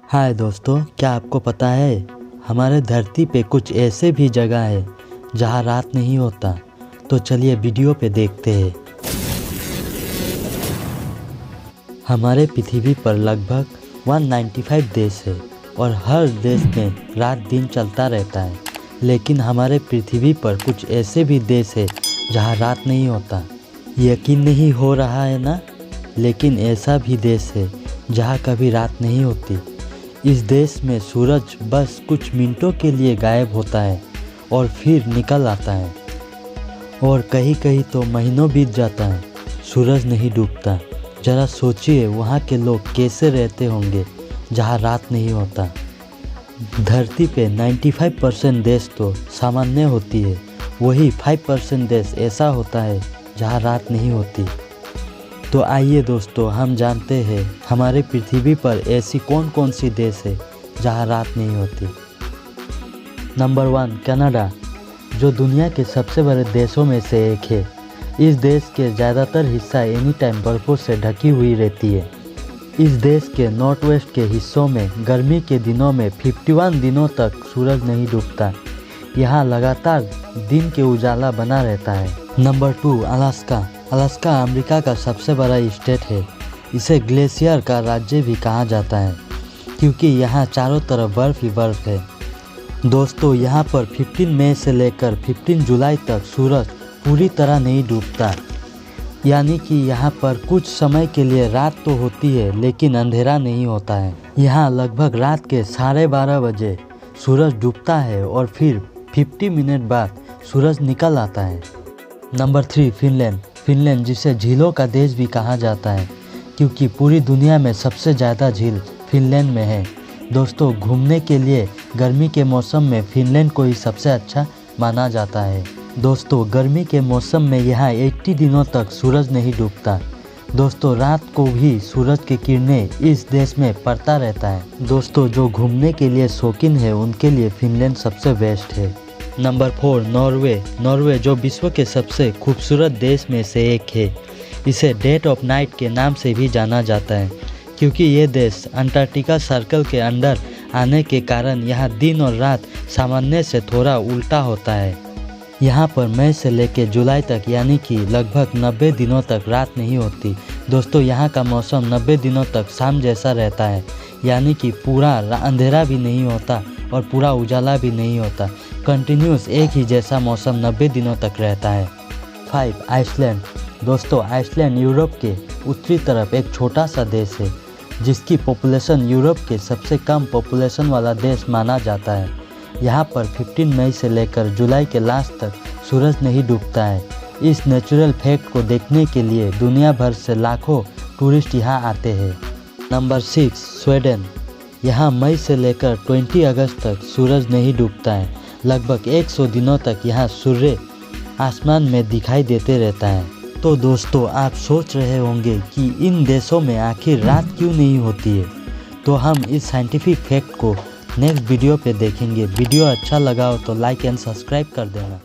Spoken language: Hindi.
हाय दोस्तों, क्या आपको पता है हमारे धरती पे कुछ ऐसे भी जगह है जहाँ रात नहीं होता। तो चलिए वीडियो पे देखते हैं। हमारे पृथ्वी पर लगभग 195 देश है और हर देश में रात दिन चलता रहता है। लेकिन हमारे पृथ्वी पर कुछ ऐसे भी देश है जहाँ रात नहीं होता। यकीन नहीं हो रहा है ना? लेकिन ऐसा भी देश है जहाँ कभी रात नहीं होती। इस देश में सूरज बस कुछ मिनटों के लिए गायब होता है और फिर निकल आता है, और कहीं कहीं तो महीनों बीत जाता है, सूरज नहीं डूबता। जरा सोचिए वहाँ के लोग कैसे रहते होंगे जहाँ रात नहीं होता। धरती पे 95% देश तो सामान्य होती है, वही 5% देश ऐसा होता है जहाँ रात नहीं होती। तो आइए दोस्तों, हम जानते हैं हमारे पृथ्वी पर ऐसी कौन कौन सी देश है जहाँ रात नहीं होती। नंबर 1, कनाडा, जो दुनिया के सबसे बड़े देशों में से एक है। इस देश के ज़्यादातर हिस्सा एनी टाइम बर्फ़ों से ढकी हुई रहती है। इस देश के नॉर्थ वेस्ट के हिस्सों में गर्मी के दिनों में 51 दिनों तक सूरज नहीं डूबता। यहाँ लगातार दिन के उजाला बना रहता है। Number 2, Alaska. अलास्का अमेरिका का सबसे बड़ा स्टेट है। इसे ग्लेशियर का राज्य भी कहा जाता है क्योंकि यहाँ चारों तरफ बर्फ़ ही बर्फ़ है। दोस्तों, यहाँ पर 15 मई से लेकर 15 जुलाई तक सूरज पूरी तरह नहीं डूबता, यानी कि यहाँ पर कुछ समय के लिए रात तो होती है लेकिन अंधेरा नहीं होता है। यहाँ लगभग रात के 12:30 बजे सूरज डूबता है और फिर 50 मिनट बाद सूरज निकल आता है। Number 3, Finland. फिनलैंड, जिसे झीलों का देश भी कहा जाता है क्योंकि पूरी दुनिया में सबसे ज़्यादा झील फिनलैंड में है। दोस्तों, घूमने के लिए गर्मी के मौसम में फिनलैंड को ही सबसे अच्छा माना जाता है। दोस्तों, गर्मी के मौसम में यहाँ 80 दिनों तक सूरज नहीं डूबता। दोस्तों, रात को भी सूरज की किरणें इस देश में पड़ता रहता है। दोस्तों, जो घूमने के लिए शौकीन है उनके लिए फिनलैंड सबसे बेस्ट है। Number 4, Norway. नॉर्वे, जो विश्व के सबसे खूबसूरत देश में से एक है। इसे डेड ऑफ नाइट के नाम से भी जाना जाता है क्योंकि ये देश अंटार्कटिका सर्कल के अंदर आने के कारण यहाँ दिन और रात सामान्य से थोड़ा उल्टा होता है। यहाँ पर मई से लेकर जुलाई तक यानी कि लगभग 90 दिनों तक रात नहीं होती। दोस्तों, यहाँ का मौसम 90 दिनों तक शाम जैसा रहता है, यानी कि पूरा अंधेरा भी नहीं होता और पूरा उजाला भी नहीं होता। कंटिन्यूस एक ही जैसा मौसम 90 दिनों तक रहता है। 5, आइसलैंड। दोस्तों, आइसलैंड यूरोप के उत्तरी तरफ एक छोटा सा देश है जिसकी पॉपुलेशन यूरोप के सबसे कम पॉपुलेशन वाला देश माना जाता है। यहाँ पर 15 मई से लेकर जुलाई के लास्ट तक सूरज नहीं डूबता है। इस नेचुरल फैक्ट को देखने के लिए दुनिया भर से लाखों टूरिस्ट यहाँ आते हैं। Number 6, Sweden. यहाँ मई से लेकर 20 अगस्त तक सूरज नहीं डूबता है। लगभग 100 दिनों तक यहाँ सूर्य आसमान में दिखाई देते रहता है। तो दोस्तों, आप सोच रहे होंगे कि इन देशों में आखिर रात क्यों नहीं होती है। तो हम इस साइंटिफिक फैक्ट को नेक्स्ट वीडियो पे देखेंगे। वीडियो अच्छा लगा हो तो लाइक एंड सब्सक्राइब कर देना।